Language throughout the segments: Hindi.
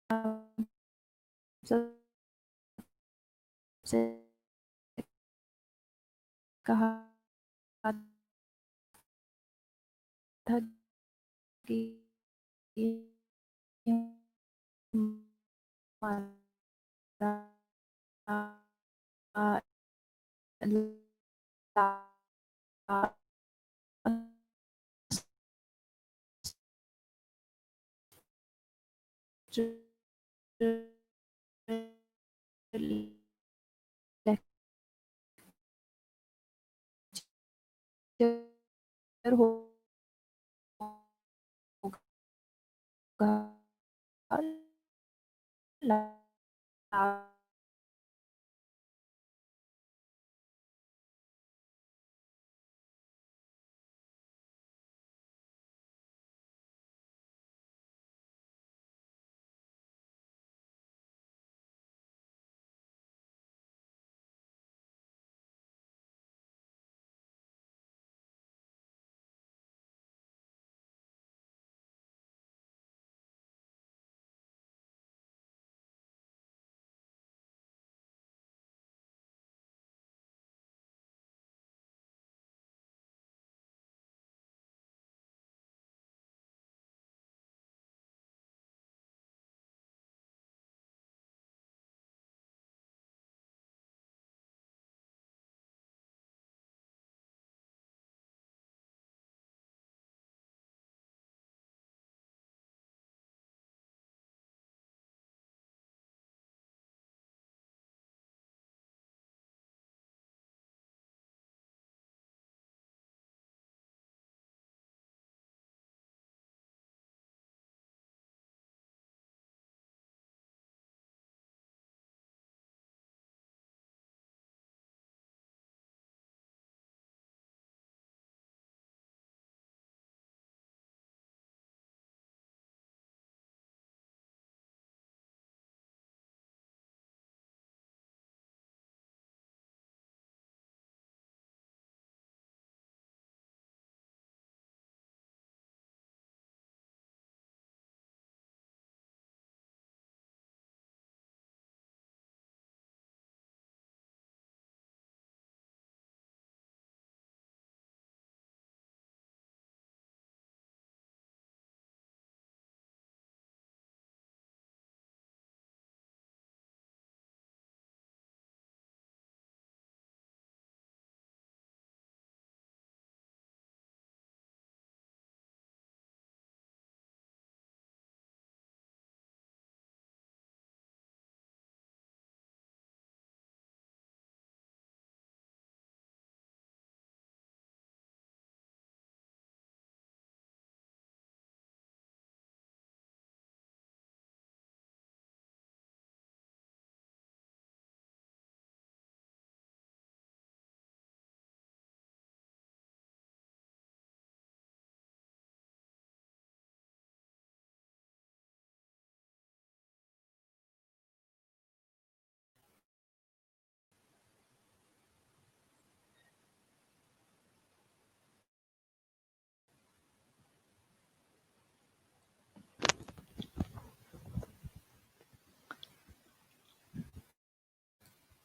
सबसे कहा था कि हमारा लेक्चर होगा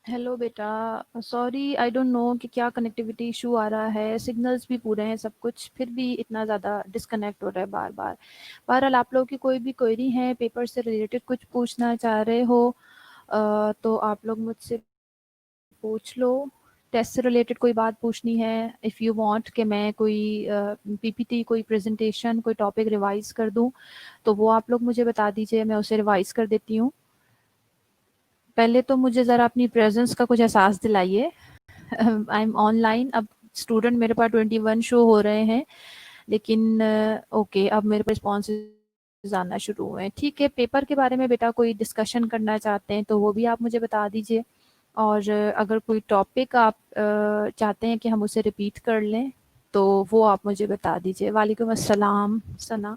हेलो बेटा, सॉरी आई डोंट नो कि क्या कनेक्टिविटी इशू आ रहा है। सिग्नल्स भी पूरे हैं सब कुछ, फिर भी इतना ज़्यादा डिस्कनेक्ट हो रहा है बार बार। बहरहाल आप लोगों की कोई भी क्वेरी है, पेपर से रिलेटेड कुछ पूछना चाह रहे हो तो आप लोग मुझसे पूछ लो। टेस्ट से रिलेटेड कोई बात पूछनी है, इफ़ यू वांट कि मैं कोई पीपीटी, कोई प्रेजेंटेशन, कोई टॉपिक रिवाइज कर दूं, तो वो आप लोग मुझे बता दीजिए, मैं उसे रिवाइज कर देती हूँ। पहले तो मुझे ज़रा अपनी प्रेजेंस का कुछ एहसास दिलाइए। I am online. अब स्टूडेंट मेरे पास 21 शो हो रहे हैं, लेकिन ओके अब मेरे पास रिस्पॉन्सेज आना शुरू हुए हैं। ठीक है, पेपर के बारे में बेटा कोई डिस्कशन करना चाहते हैं तो वो भी आप मुझे बता दीजिए, और अगर कोई टॉपिक आप चाहते हैं कि हम उसे रिपीट कर लें तो वो आप मुझे बता दीजिए। वालेकुम अस्सलाम सना।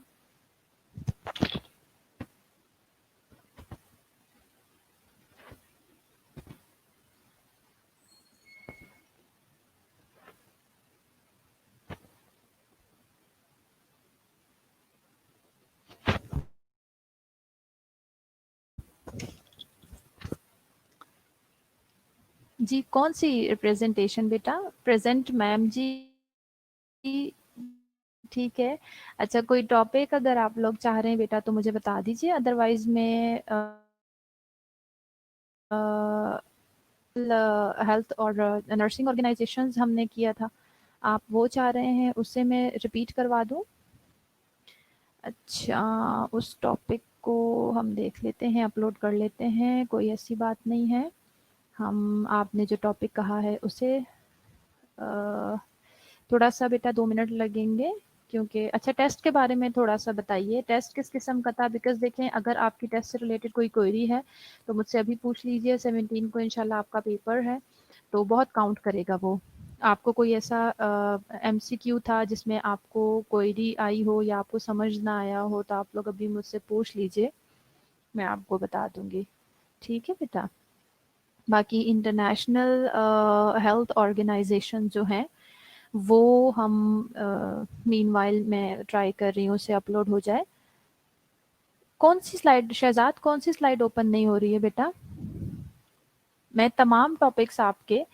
जी, कौन सी प्रेजेंटेशन बेटा? प्रेजेंट मैम जी, ठीक है। अच्छा, कोई टॉपिक अगर आप लोग चाह रहे हैं बेटा तो मुझे बता दीजिए, अदरवाइज मैं हेल्थ और नर्सिंग ऑर्गेनाइजेशंस हमने किया था, आप वो चाह रहे हैं उससे मैं रिपीट करवा दूं? अच्छा, उस टॉपिक को हम देख लेते हैं, अपलोड कर लेते हैं, कोई ऐसी बात नहीं है। हम आपने जो टॉपिक कहा है उसे थोड़ा सा बेटा 2 मिनट लगेंगे, क्योंकि अच्छा टेस्ट के बारे में थोड़ा सा बताइए, टेस्ट किस किस्म का था? बिकॉज देखें, अगर आपकी टेस्ट से रिलेटेड कोई क्वेरी है तो मुझसे अभी पूछ लीजिए। 17 को इंशाल्लाह आपका पेपर है, तो बहुत काउंट करेगा वो। आपको कोई ऐसा एमसीक्यू था जिसमें आपको क्वेरी आई हो या आपको समझ ना आया हो, तो आप लोग अभी मुझसे पूछ लीजिए, मैं आपको बता दूंगी। ठीक है बेटा। बाकी इंटरनेशनल हेल्थ ऑर्गेनाइजेशन जो हैं वो हम मीनवाइल मैं ट्राई कर रही हूँ उसे अपलोड हो जाए। कौन सी स्लाइड शहजाद, कौन सी स्लाइड ओपन नहीं हो रही है बेटा? मैं तमाम टॉपिक्स आपके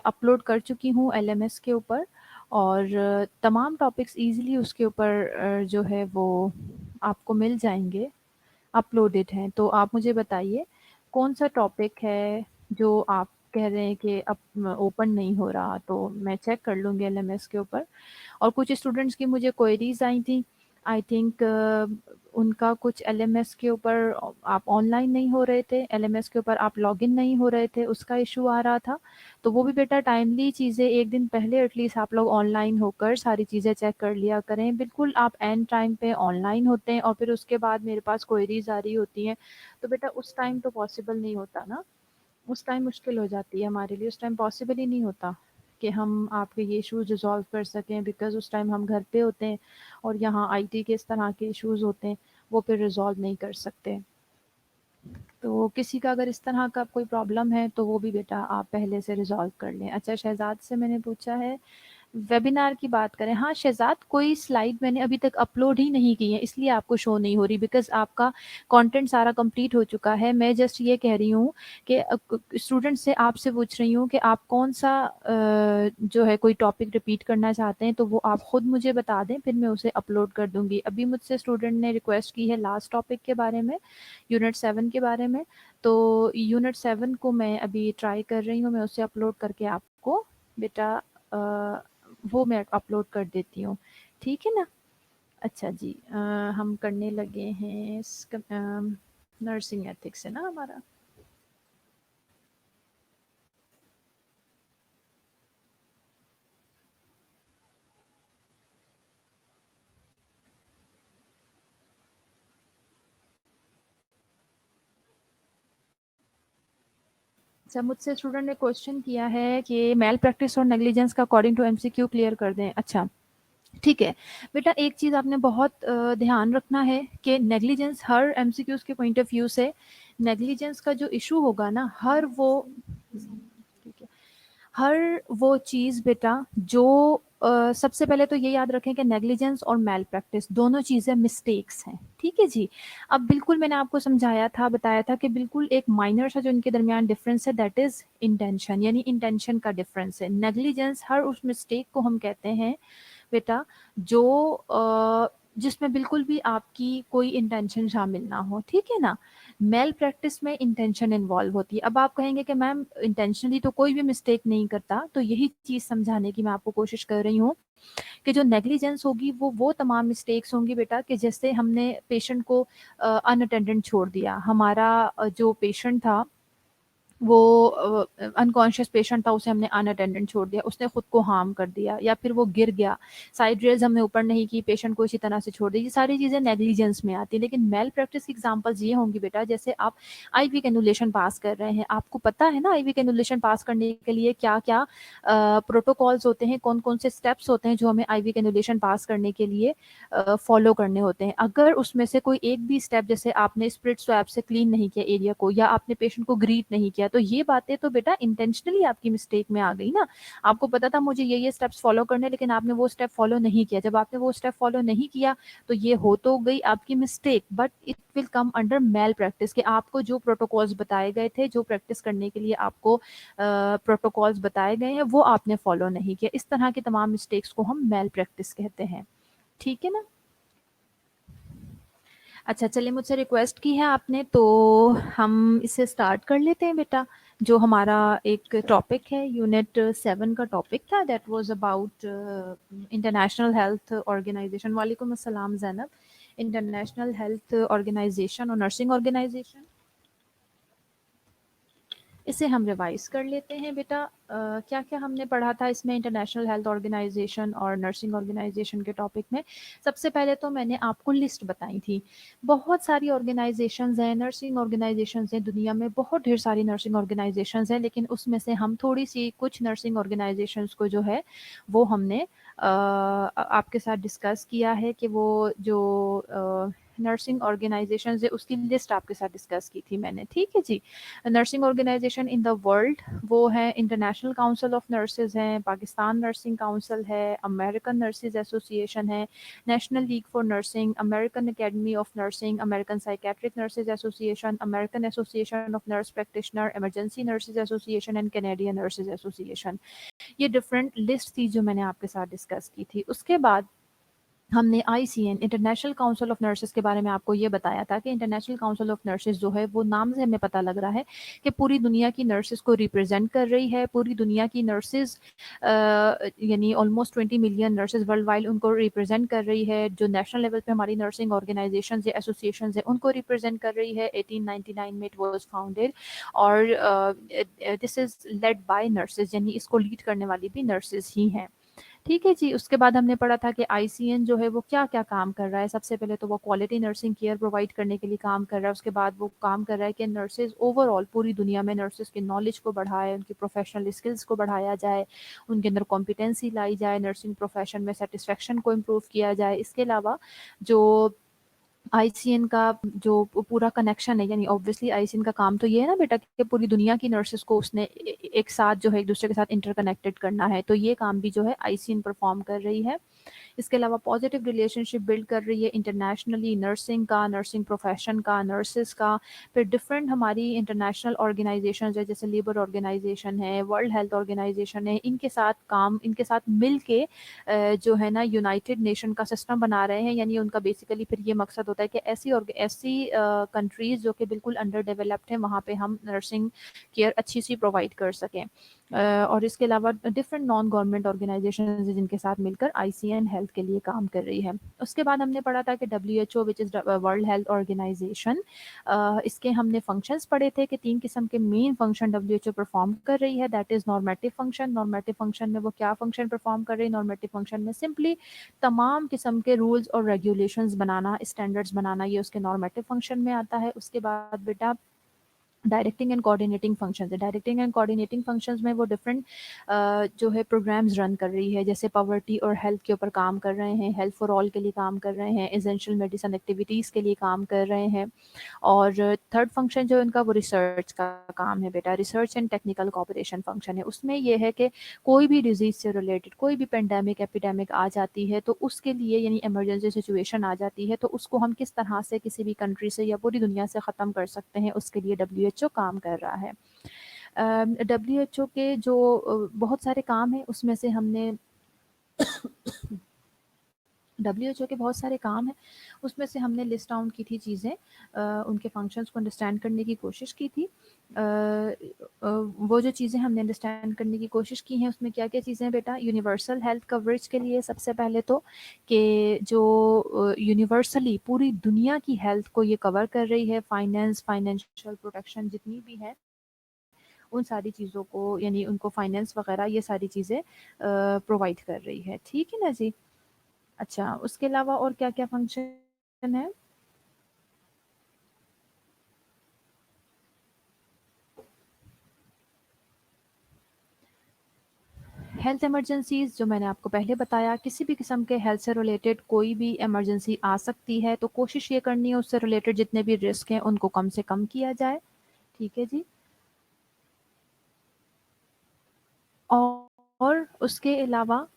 अपलोड कर चुकी हूँ एलएमएस के ऊपर, और तमाम टॉपिक्स इजीली उसके ऊपर जो है वो आपको मिल जाएंगे, अपलोडेड हैं। तो आप मुझे बताइए कौन सा टॉपिक है जो आप कह रहे हैं कि अब ओपन नहीं हो रहा, तो मैं चेक कर लूँगी एलएमएस के ऊपर। और कुछ स्टूडेंट्स की मुझे क्वेरीज आई थी, आई थिंक उनका कुछ एलएमएस के ऊपर आप ऑनलाइन नहीं हो रहे थे, एलएमएस के ऊपर आप लॉगिन नहीं हो रहे थे, उसका इशू आ रहा था। तो वो भी बेटा टाइमली चीज़ें एक दिन पहले एटलीस्ट आप लोग ऑनलाइन होकर सारी चीज़ें चेक कर लिया करें। बिल्कुल आप एंड टाइम पे ऑनलाइन होते हैं और फिर उसके बाद मेरे पास क्वेरीज आ रही होती हैं, तो बेटा उस टाइम तो पॉसिबल नहीं होता ना, उस टाइम मुश्किल हो जाती है हमारे लिए, उस टाइम पॉसिबल ही नहीं होता कि हम आपके ये इश्यूज रिजॉल्व कर सकें, बिकॉज उस टाइम हम घर पे होते हैं और यहाँ आईटी के इस तरह के इश्यूज होते हैं, वो फिर रिजॉल्व नहीं कर सकते। तो किसी का अगर इस तरह का कोई प्रॉब्लम है तो वो भी बेटा आप पहले से रिजॉल्व कर लें। अच्छा, शहजाद से मैंने पूछा है वेबिनार की बात करें। हाँ शहजाद, कोई स्लाइड मैंने अभी तक अपलोड ही नहीं की है, इसलिए आपको शो नहीं हो रही, बिकॉज आपका कंटेंट सारा कंप्लीट हो चुका है। मैं जस्ट ये कह रही हूँ कि स्टूडेंट से आपसे पूछ रही हूँ कि आप कौन सा जो है कोई टॉपिक रिपीट करना चाहते हैं, तो वो आप खुद मुझे बता दें, फिर मैं उसे अपलोड कर दूंगी। अभी मुझसे स्टूडेंट ने रिक्वेस्ट की है लास्ट टॉपिक के बारे में, यूनिट 7 के बारे में, तो यूनिट 7 को मैं अभी ट्राई कर रही हूँ, मैं उसे अपलोड करके आपको बेटा वो मैं अपलोड कर देती हूँ, ठीक है ना? अच्छा जी, हम करने लगे हैं नर्सिंग एथिक्स है ना हमारा। अच्छा, मुझसे स्टूडेंट ने क्वेश्चन किया है कि मेल प्रैक्टिस और नेग्लिजेंस का अकॉर्डिंग टू एमसीक्यू क्लियर कर दें। अच्छा ठीक है बेटा, एक चीज़ आपने बहुत ध्यान रखना है कि नेग्लिजेंस हर एमसीक्यूज के पॉइंट ऑफ व्यू से, नेग्लिजेंस का जो इशू होगा ना, हर वो ठीक है, हर वो चीज़ बेटा जो सबसे पहले तो ये याद रखें कि नेग्लिजेंस और मेल प्रैक्टिस दोनों चीज़ें मिस्टेक्स हैं, ठीक है जी। अब बिल्कुल मैंने आपको समझाया था, बताया था कि बिल्कुल एक माइनर सा जो इनके दरमियान डिफरेंस है, दैट इज़ इंटेंशन, यानी इंटेंशन का डिफरेंस है। नेग्लिजेंस हर उस मिस्टेक को हम कहते हैं बेटा जो जिसमें बिल्कुल भी आपकी कोई इंटेंशन शामिल ना हो, ठीक है ना? मेल प्रैक्टिस में इंटेंशन इन्वॉल्व होती है। अब आप कहेंगे कि मैम इंटेंशनली तो कोई भी मिस्टेक नहीं करता, तो यही चीज़ समझाने की मैं आपको कोशिश कर रही हूँ कि जो नेग्लिजेंस होगी वो तमाम मिस्टेक्स होंगी बेटा, कि जैसे हमने पेशेंट को अनअटेंडेंट छोड़ दिया, हमारा जो पेशेंट था वो अनकॉन्शियस पेशेंट था, उसे हमने अनअटेंडेंट छोड़ दिया, उसने खुद को हार्म कर दिया, या फिर वो गिर गया, साइड रेज हमने ऊपर नहीं की, पेशेंट को इसी तरह से छोड़ दी, ये सारी चीज़ें नेग्लिजेंस में आती है। लेकिन मेल प्रैक्टिस की एग्जांपल्स ये होंगी बेटा, जैसे आप आईवी कैनुलेशन पास कर रहे हैं, आपको पता है ना आईवी कैनुलेशन पास करने के लिए क्या क्या प्रोटोकॉल्स होते हैं, कौन कौन से स्टेप्स होते हैं जो हमें आईवी कैनुलेशन पास करने के लिए फॉलो करने होते हैं। अगर उसमें से कोई एक भी स्टेप, जैसे आपने स्प्रिट स्वैप से क्लीन नहीं किया एरिया को, या आपने पेशेंट को ग्रीट नहीं किया, तो ये बातें तो बेटा इंटेंशनली आपकी मिस्टेक में आ गई ना। आपको पता था मुझे ये स्टेप्स फॉलो करने, लेकिन आपने वो स्टेप फॉलो नहीं किया। जब आपने वो स्टेप फॉलो नहीं किया तो ये हो तो गई आपकी mistake, but it will come under malpractice, कि आपको जो प्रोटोकॉल्स बताए गए थे, जो प्रैक्टिस करने के लिए आपको प्रोटोकॉल्स बताए गए हैं, वो आपने फॉलो नहीं किया। इस तरह की तमाम मिस्टेक्स को हम मेल प्रैक्टिस कहते हैं। ठीक है ना। अच्छा चलिए, मुझसे रिक्वेस्ट की है आपने, तो हम इसे स्टार्ट कर लेते हैं बेटा। जो हमारा एक टॉपिक है, यूनिट 7 का टॉपिक था, that was about international health organization. वालेकुम अस्सलाम ज़ैनब। इंटरनेशनल हेल्थ ऑर्गेनाइजेशन और नर्सिंग ऑर्गेनाइजेशन, इसे हम रिवाइज कर लेते हैं बेटा। क्या क्या हमने पढ़ा था इसमें, इंटरनेशनल हेल्थ ऑर्गेनाइजेशन और नर्सिंग ऑर्गेनाइजेशन के टॉपिक में। सबसे पहले तो मैंने आपको लिस्ट बताई थी। बहुत सारी ऑर्गेनाइजेशंस हैं, नर्सिंग ऑर्गेनाइजेशंस हैं दुनिया में, बहुत ढेर सारी नर्सिंग ऑर्गेनाइजेशंस हैं, लेकिन उसमें से हम थोड़ी सी कुछ नर्सिंग ऑर्गेनाइजेशंस को जो है वो हमने आपके साथ डिस्कस किया है, कि वो जो नर्सिंग ऑर्गेनाइजेशन है उसकी लिस्ट आपके साथ डिस्कस की थी मैंने। ठीक है जी। Nursing organization in the world वो है, इंटरनेशनल काउंसिल ऑफ नर्सेज हैं, पाकिस्तान नर्सिंग काउंसिल है, अमेरिकन नर्सेज एसोसिएशन है, national league for nursing, American academy of nursing, American psychiatric nurses association, American association of nurse practitioner, emergency nurses association and Canadian nurses association. ये डिफरेंट लिस्ट थी जो मैंने आपके साथ डिस्कस की थी। उसके बाद हमने ICN, international council of nurses के बारे में आपको ये बताया था कि इंटरनेशनल काउंसिल ऑफ नर्सेज जो है वो नाम से हमें पता लग रहा है कि पूरी दुनिया की नर्सेज को रिप्रेजेंट कर रही है। पूरी दुनिया की नर्सेज यानी almost 20 million nurses world wide उनको रिप्रेजेंट कर रही है। जो नेशनल लेवल पे हमारी नर्सिंग ऑर्गेनाइजेशन है, एसोसिएशन है, उनको रिप्रेजेंट कर रही है। 1899 में इट वॉज फाउंडेड, और this is led by nurses, यानी इसको लीड करने वाली भी नर्सेज ही हैं। ठीक है जी। उसके बाद हमने पढ़ा था कि आईसीएन जो है वो क्या क्या काम कर रहा है। सबसे पहले तो वो क्वालिटी नर्सिंग केयर प्रोवाइड करने के लिए काम कर रहा है। उसके बाद वो काम कर रहा है कि नर्सेज ओवरऑल पूरी दुनिया में नर्सेज की नॉलेज को बढ़ाए, उनकी प्रोफेशनल स्किल्स को बढ़ाया जाए, उनके अंदर कॉम्पिटेंसी लाई जाए, नर्सिंग प्रोफेशन में सेटिस्फेक्शन को इम्प्रूव किया जाए। इसके अलावा जो आईसीएन का जो पूरा कनेक्शन है, यानी ऑब्वियसली आईसीएन का काम तो ये है ना बेटा कि पूरी दुनिया की नर्सेस को उसने एक साथ जो है एक दूसरे के साथ इंटरकनेक्टेड करना है, तो ये काम भी जो है आईसीएन परफॉर्म कर रही है। इसके अलावा पॉजिटिव रिलेशनशिप बिल्ड कर रही है इंटरनेशनली, नर्सिंग का, नर्सिंग प्रोफेशन का, नर्सेज का। फिर डिफरेंट हमारी इंटरनेशनल ऑर्गेनाइजेशन है, जैसे लेबर ऑर्गेनाइजेशन है, वर्ल्ड हेल्थ ऑर्गेनाइजेशन है, इनके साथ मिल के जो है ना यूनाइटेड नेशन का सिस्टम बना रहे हैं। यानी उनका बेसिकली फिर ये मकसद होता है कि ऐसी कंट्रीज़ जो कि बिल्कुल अंडर डेवलप्ड हैं, वहाँ पे हम नर्सिंग केयर अच्छी सी प्रोवाइड कर सकें। और इसके अलावा डिफरेंट नॉन गवर्नमेंट ऑर्गेनाइजेशन जिनके साथ मिलकर आईसीएन हेल्थ के लिए काम कर रही है। उसके बाद हमने पढ़ा था कि WHO which is world health organization, इसके हमने फंक्शंस पढ़े थे कि 3 किस्म के मेन फंक्शन डब्ल्यूएचओ परफॉर्म कर रही है। That is normative function. Normative function में वो क्या फंक्शन परफॉर्म कर रही है? नॉर्मेटिव फंक्शन में सिंपली तमाम किस्म के रूल्स और रेगुलेशंस बनाना, स्टैंडर्ड्स बनाना, ये उसके नॉर्मेटिव फंक्शन में आता है। उसके बाद बेटा डायरेक्टिंग एंड कोऑर्डिनेटिंग फंक्शंस है। डायरेक्टिंग एंड कोऑर्डिनेटिंग फंक्शंस में वो डिफरेंट जो है प्रोग्राम्स रन कर रही है, जैसे पॉवर्टी और हेल्थ के ऊपर काम कर रहे हैं, हेल्थ फॉर ऑल के लिए काम कर रहे हैं, एसेंशियल मेडिसिन एक्टिविटीज़ के लिए काम कर रहे हैं। और थर्ड फंक्शन जो है उनका वो रिसर्च का काम है बेटा, research and technical cooperation function है। उसमें ये है कि कोई भी डिजीज़ से रिलेटेड कोई भी पेंडेमिक एपिडेमिक आ जाती है तो उसके लिए, यानी इमरजेंसी सिचुएशन आ जाती है, तो उसको हम किस तरह से किसी भी कंट्री से या पूरी दुनिया से ख़त्म कर सकते हैं, उसके लिए डब्ल्यूएचओ काम कर रहा है। डब्ल्यूएचओ के जो बहुत सारे काम हैं, उसमें से हमने डब्ल्यूएचओ के बहुत सारे काम हैं, उसमें से हमने लिस्ट डाउन की थी चीज़ें, उनके फंक्शंस को अंडरस्टैंड करने की कोशिश की थी। वो जो चीज़ें हमने अंडरस्टैंड करने की कोशिश की हैं, उसमें क्या क्या चीज़ें हैं बेटा? यूनिवर्सल हेल्थ कवरेज के लिए सबसे पहले तो कि जो यूनिवर्सली पूरी दुनिया की हेल्थ को ये कवर कर रही है, फाइनेंशियल प्रोटेक्शन जितनी भी है उन सारी चीज़ों को, यानी उनको फाइनेंस वगैरह ये सारी चीज़ें प्रोवाइड कर रही है। ठीक है ना जी। अच्छा, उसके अलावा और क्या-क्या फंक्शन है? हेल्थ इमरजेंसीज़ जो मैंने आपको पहले बताया, किसी भी किस्म के हेल्थ से रिलेटेड कोई भी इमरजेंसी आ सकती है, तो कोशिश ये करनी है उससे रिलेटेड जितने भी रिस्क हैं, उनको कम से कम किया जाए। ठीक है जी। और उसके अलावा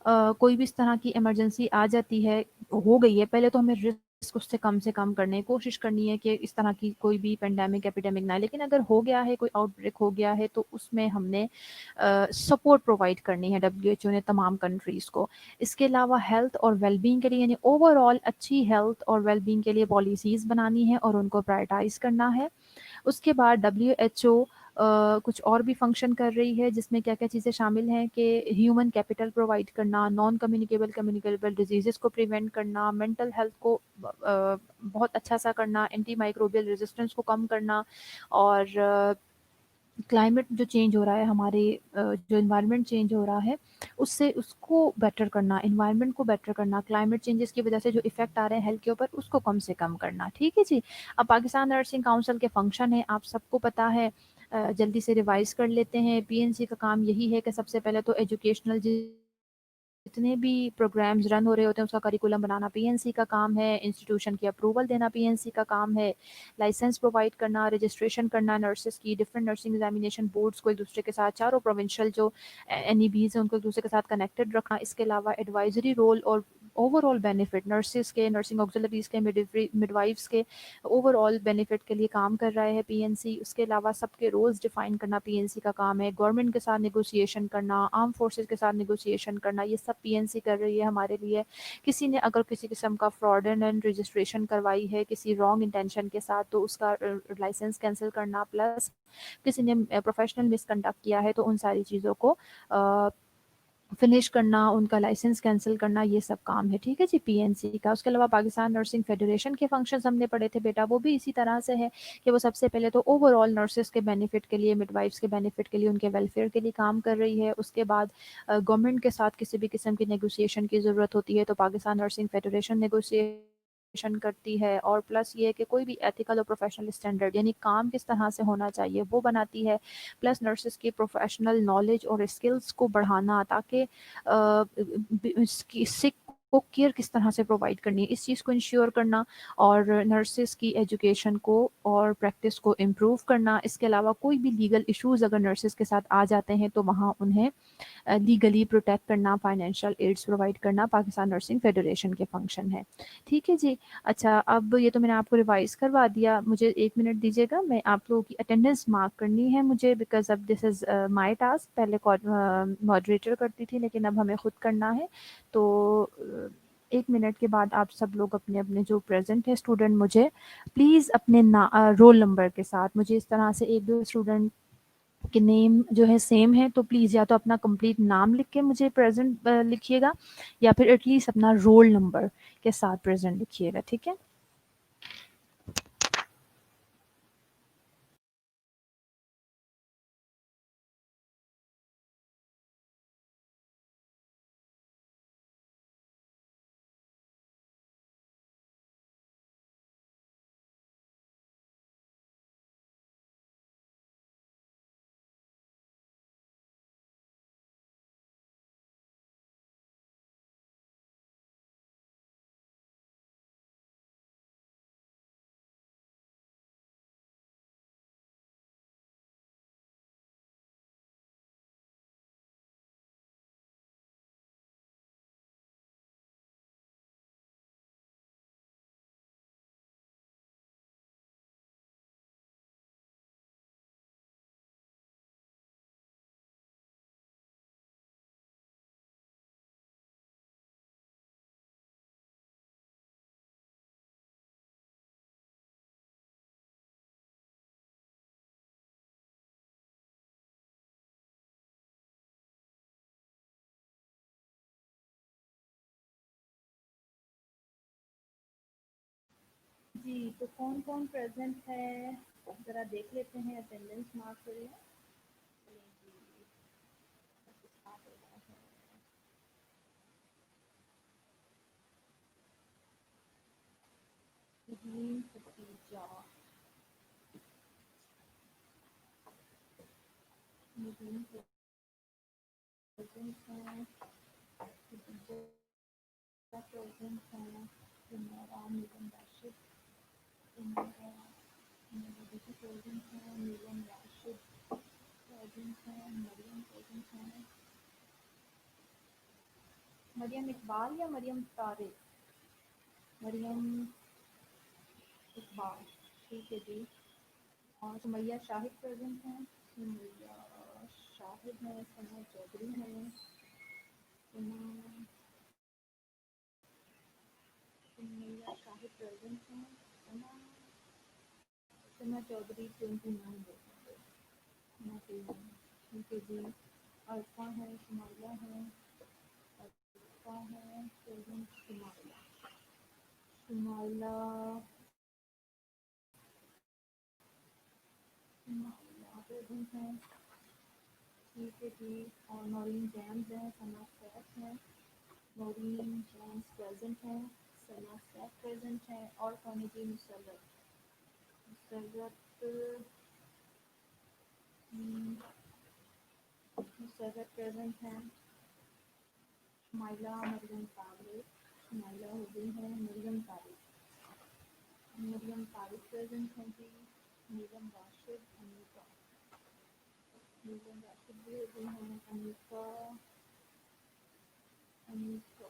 कोई भी इस तरह की इमरजेंसी आ जाती है, हो गई है, पहले तो हमें रिस्क उससे कम करने की कोशिश करनी है कि इस तरह की कोई भी पेंडेमिक एपिडेमिक ना आए। लेकिन अगर हो गया है, कोई आउटब्रेक हो गया है, तो उसमें हमने सपोर्ट प्रोवाइड करनी है डब्ल्यूएचओ ने तमाम कंट्रीज़ को। इसके अलावा हेल्थ और वेलबींग के लिए, यानी ओवरऑल अच्छी हेल्थ और वेलबींग के लिए पॉलिसीज़ बनानी है और उनको प्रायोरिटाइज़ करना है। उसके बाद डब्ल्यूएचओ कुछ और भी फंक्शन कर रही है, जिसमें क्या-क्या चीज़ें शामिल हैं कि ह्यूमन कैपिटल प्रोवाइड करना, नॉन कम्युनिकेबल कम्युनिकेबल डिजीज़ेज़ को प्रिवेंट करना, मेंटल हेल्थ को बहुत अच्छा-सा करना, एंटी माइक्रोबियल रेजिस्टेंस को कम करना, और क्लाइमेट जो चेंज हो रहा है, हमारे जो एनवायरनमेंट चेंज हो रहा है, उससे उसको बेटर करना, एनवायरनमेंट को बेटर करना, क्लाइमेट चेंजेस की वजह से जो इफ़ेक्ट आ रहे हैं हेल्थ के ऊपर, उसको कम से कम करना। ठीक है जी। अब पाकिस्तान नर्सिंग काउंसिल के फंक्शन है, आप सबको पता है। जल्दी से रिवाइज़ कर लेते हैं। पीएनसी का काम यही है कि सबसे पहले तो एजुकेशनल जितने भी प्रोग्राम्स रन हो रहे होते हैं, उसका करिकुलम बनाना पीएनसी का काम है, इंस्टीट्यूशन की अप्रूवल देना पीएनसी का काम है, लाइसेंस प्रोवाइड करना, रजिस्ट्रेशन करना नर्सेस की, डिफरेंट नर्सिंग एग्जामिनेशन बोर्ड्स को एक दूसरे के साथ, चारों प्रोविंशियल जो एनईबीज हैं उनको एक दूसरे के साथ कनेक्टेड रखना। इसके अलावा एडवाइजरी रोल और ओवरऑल बेनिफिट नर्सेस के, नर्सिंग ऑक्सिलरीज के, मिडवाइफ्स के ओवरऑल बेनिफिट के लिए काम कर रहा है पीएनसी। उसके अलावा सबके रोल्स डिफाइन करना पीएनसी का काम है, गवर्नमेंट के साथ नेगोशिएशन करना, आर्म फोर्सेस के साथ नेगोशिएशन करना, ये सब पीएनसी कर रही है हमारे लिए। किसी ने अगर किसी किस्म का फ्रॉडनेंट रजिस्ट्रेशन करवाई है किसी रॉन्ग इंटेंशन के साथ, तो उसका लाइसेंस कैंसिल करना, प्लस किसी ने प्रोफेशनल मिसकंडक्ट किया है तो उन सारी चीज़ों को फिनिश करना, उनका लाइसेंस कैंसिल करना, ये सब काम है। ठीक है जी, पीएनसी का। उसके अलावा पाकिस्तान नर्सिंग फेडरेशन के फंक्शंस हमने पढ़े थे बेटा, वो भी इसी तरह से है कि वो सबसे पहले तो ओवरऑल नर्सेस के बेनिफिट के लिए, मिडवाइफ्स के बेनिफिट के लिए, उनके वेलफेयर के लिए काम कर रही है। उसके बाद गवर्नमेंट के साथ किसी भी किस्म की नेगोशिएशन की ज़रूरत होती है तो पाकिस्तान नर्सिंग फेडरेशन नेगोशिएशन करती है, और प्लस ये है कि कोई भी एथिकल और प्रोफेशनल स्टैंडर्ड, यानी काम किस तरह से होना चाहिए, वो बनाती है। प्लस नर्सेस की प्रोफेशनल नॉलेज और स्किल्स को बढ़ाना, ताकि सिक को केयर किस तरह से प्रोवाइड करनी है, इस चीज़ को इंश्योर करना, और नर्सेस की एजुकेशन को और प्रैक्टिस को इम्प्रूव करना। इसके अलावा कोई भी लीगल इश्यूज़ अगर नर्सेस के साथ आ जाते हैं तो वहाँ उन्हें लीगली प्रोटेक्ट करना, फाइनेंशियल एड्स प्रोवाइड करना, पाकिस्तान नर्सिंग फेडरेशन के फंक्शन है। ठीक है जी। अच्छा, अब ये तो मैंने आपको रिवाइज़ करवा दिया, मुझे 1 मिनट दीजिएगा, मैं आप लोगों की अटेंडेंस मार्क करनी है मुझे, बिकॉज़ अब दिस इज़ माय टास्क। पहले मॉडरेटर करती थी, लेकिन अब हमें खुद करना है। तो 1 मिनट के बाद आप सब लोग अपने-अपने जो प्रेज़ेंट है स्टूडेंट, मुझे प्लीज़ अपने रोल नंबर के साथ, मुझे इस तरह से 1-2 स्टूडेंट कि नेम जो है सेम है, तो प्लीज़ या तो अपना कंप्लीट नाम लिख के मुझे प्रेज़ेंट लिखिएगा, या फिर एटलीस्ट अपना रोल नंबर के साथ प्रेज़ेंट लिखिएगा। ठीक है? जी, तो कौन-कौन प्रेज़ेंट है, ज़रा देख लेते हैं, अटेंडेंस मार्क करिए। तस्लीम खदीजा, नदीम प्रेज़ेंट हैं, खदीजा प्रेज़ेंट हैं, इमरान निगम राशिद, इमरान नदीम प्रेज़ेंट हैं, नीलम राशिद प्रेज़ेंट हैं, मरियम प्रेज़ेंट हैं, मरियम इकबाल या मरियम तारिक? मरियम इकबाल, ठीक है जी। और सुमैया शाहिद प्रेजेंट हैं? सुमैया शाहिद हैं, सना चौधरी हैं, सुमैया शाहिद प्रेजेंट हैं, सना सना चौधरी 29 ठीक है जी। अल्फा है, शुमाइला है, अल्फा है, प्रेजेंट शुमाइला, शुमाइला शुमाइला प्रेजेंट है, ठीक है जी। और नौरीन जैम्स हैं, सना सैफ है, नौरीन जैम्स प्रेजेंट है, सना सैफ प्रेजेंट है। और कौन है जी? मुसर्रत, मुसर्रत मुसर्रत प्रेजेंट है। शुमाइला, मरियम तारिक, शुमाइला हो गई है, मरियम तारिक, मरियम तारिक प्रेजेंट है जी। नीलम राशिद, अनीका, नीलम राशिद भी हो गई हैं, अनीका, अनीका,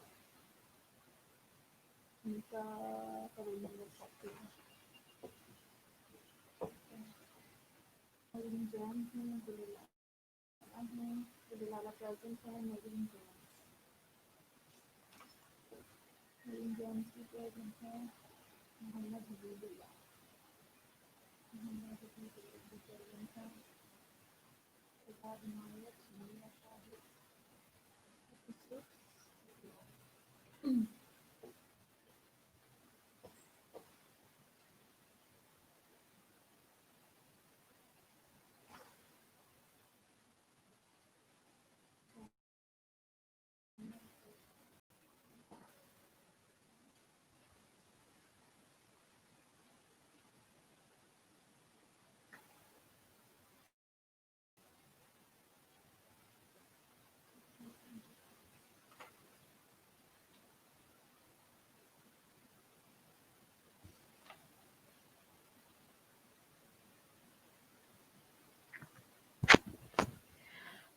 अनीका का रोल नंबर 40 है। नवीन जैन है, गुललाला है, गुललाला प्रेजेंट है, नवीन जैन, नवीन जैन की प्रेजेंट है। मोहम्मद हबीबुल्लाह, मोहम्मद हबीबुल्लाह की प्रेजेंट है। किताब इमारत, सुमैया शाहिद,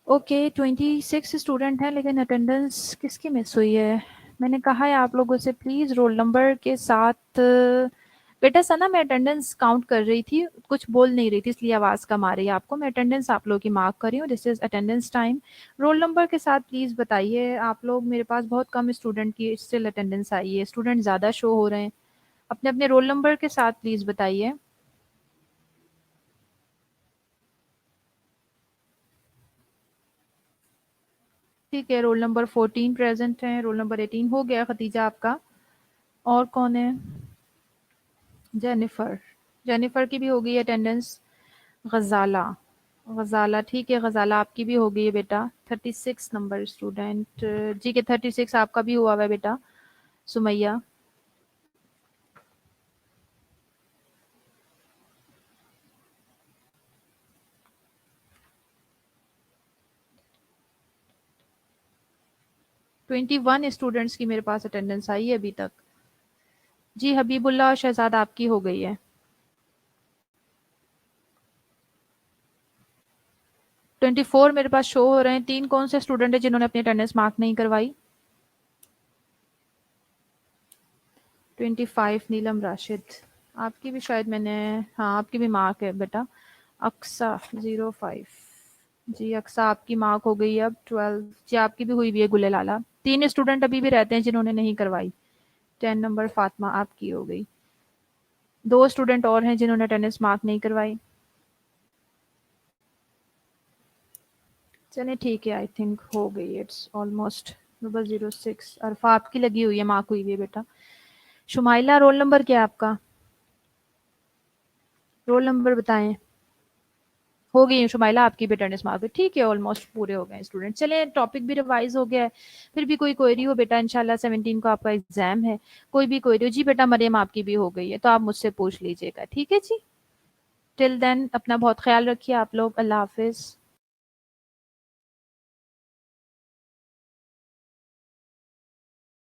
ओके 26 स्टूडेंट हैं, लेकिन अटेंडेंस किसकी मिस हुई है? मैंने कहा है आप लोगों से प्लीज़ रोल नंबर के साथ। बेटा सना मैं अटेंडेंस काउंट कर रही थी, कुछ बोल नहीं रही थी इसलिए आवाज़ कम आ रही है आपको। मैं अटेंडेंस आप लोगों की मार्क कर रही हूँ, this is attendance time. Roll number के साथ प्लीज़ बताइए आप लोग। मेरे पास बहुत कम स्टूडेंट की स्टिल अटेंडेंस आई है, स्टूडेंट ज़्यादा शो हो रहे हैं। अपने अपने रोल नंबर के साथ प्लीज़ बताइए। ठीक है, रोल नंबर 14 प्रेजेंट है, रोल नंबर 18 हो गया खतीजा आपका। और कौन है? जेनिफर, जेनिफर की भी हो गई अटेंडेंस। गजाला, गजाला ठीक है, गजाला आपकी भी हो गई है बेटा। 36 नंबर स्टूडेंट जी के 36 आपका भी हुआ हुआ है बेटा। सुमैया, ट्वेंटी वन स्टूडेंट्स की मेरे पास अटेंडेंस आई है अभी तक। जी हबीबुल्ला और शहजाद आपकी हो गई है। 24 मेरे पास शो हो रहे हैं। 3 कौन से स्टूडेंट है जिन्होंने अपनी अटेंडेंस मार्क नहीं करवाई? 25 नीलम राशिद, आपकी भी शायद मैंने, हाँ आपकी भी मार्क है बेटा। अक्सा 05, जी अक्सा आपकी मार्क हो गई अब 12। जी आपकी भी हुई भी है गुले लाला। 3 स्टूडेंट अभी भी रहते हैं जिन्होंने नहीं करवाई। 10 नंबर फातिमा आपकी हो गई। 2 स्टूडेंट और हैं जिन्होंने अटेंडेंस मार्क नहीं करवाई। चलिए ठीक है, आई थिंक हो गई, इट्स ऑलमोस्ट। नंबर 06 अरफा आपकी लगी हुई है, मार्क हुई भी है बेटा। शुमाइला रोल नंबर क्या है आपका? रोल नंबर बताएं। हो गई है शुमाइला आपकी भी अटेंडेंस मार्क है, ठीक है, ऑलमोस्ट पूरे हो गए स्टूडेंट। चलिए टॉपिक भी रिवाइज हो गया है। फिर भी कोई क्वेरी हो बेटा, इंशाल्लाह 17 को आपका एग्जाम है, कोई भी क्वेरी हो जी बेटा, मरियम आपकी भी हो गई है तो आप मुझसे पूछ लीजिएगा, ठीक है जी। टिल देन अपना बहुत ख्याल रखिए आप लोग, अल्लाह हाफिज।